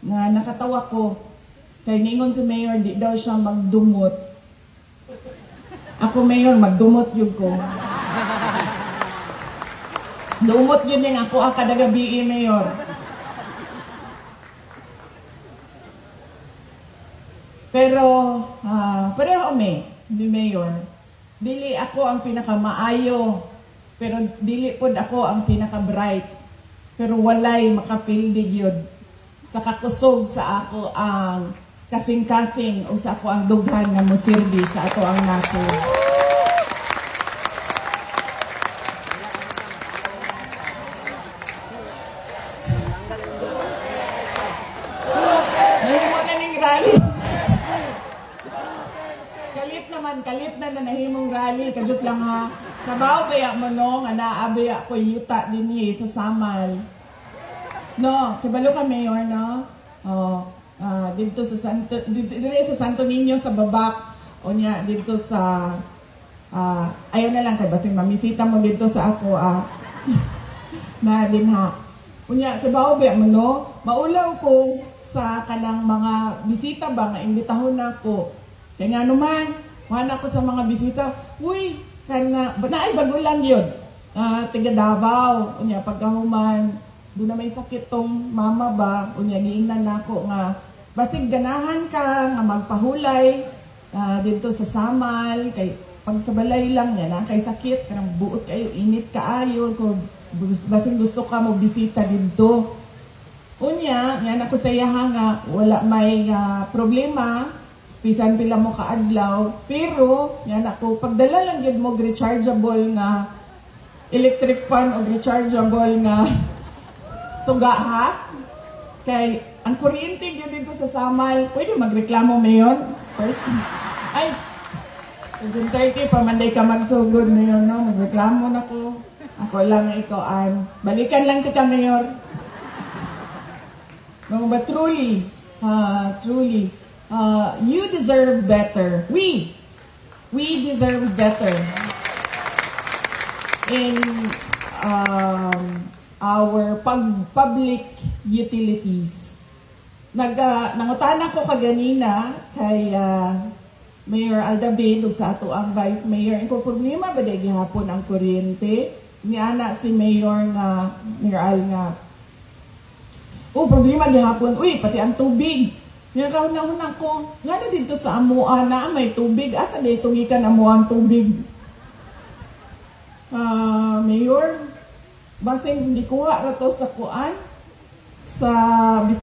nga nakatawa ko. Kay ningon si Mayor, di daw siya magdumot. Ako, Mayor, magdumot yun ko. Dumot yun yung ako ang kadagabi, Mayor. Pero, pareho ni Mayor. Dili ako ang pinakamaayo. Pero dili pod ako ang pinaka-bright. Pero walay makapildig yun. Sa kakusog sa ako ang kasing-kasing o sa ako ang dughan nga musirbi sa ato ang nasod. Ngayon mo na ning rally. Kalit na nahimong rally. Kajut lang ha. Kabaw baya mo no, nga naabaya ko yuta din sa Samal. No, kibalo ka, Mayor, no? Dito sa Santo Niño sa Babak. O niya, dito sa ayaw na lang kay basing mamisita mo dito sa ako na din ha. Unya, kibaw ba mo no? Maulaw ko sa kanang mga bisita ba nga imbitahon nako. Kaya nga naman, wala ko sa mga bisita. Uy, kana ay bago lang yun. Tiga Davao, unya pagkahuman, doon na may sakit tong mama ba, unya giingnan nako nga basig ganahan ka nga magpahulay dito sa Samal kay pag sa balay lang yan kay sakit kanang buot kayo init kaayo ko basig gusto ka mo bisita dito. Unya yan ako sa iyaha nga wala may problema bisan pila mo kaadlaw pero yan ako pagdala lang gyud mo rechargeable nga electric fan o rechargeable nga suga ha kay ang kuryente yun dito sa Samal, pwede magreklamo mayon? First, ay, June 30, pamanday ka magsugod na yun, no? Nagreklamo na ko. Ako lang ikaw, balikan lang kita, Mayor. No, but truly, you deserve better. We deserve better in our public utilities. Nangutana ko kaganina kay Mayor Aldavid ug sa ato ang Vice Mayor. Ito problema ba dahil gihapon ang kuryente? Niana si Mayor Al nga. Problema gihapon. Uy, pati ang tubig. Nagkaunahon ko. Nga na dito sa amuan na may tubig. Asa na itong ikan amuan tubig? Mayor, basing hindi kuha na to sa kuan. Sa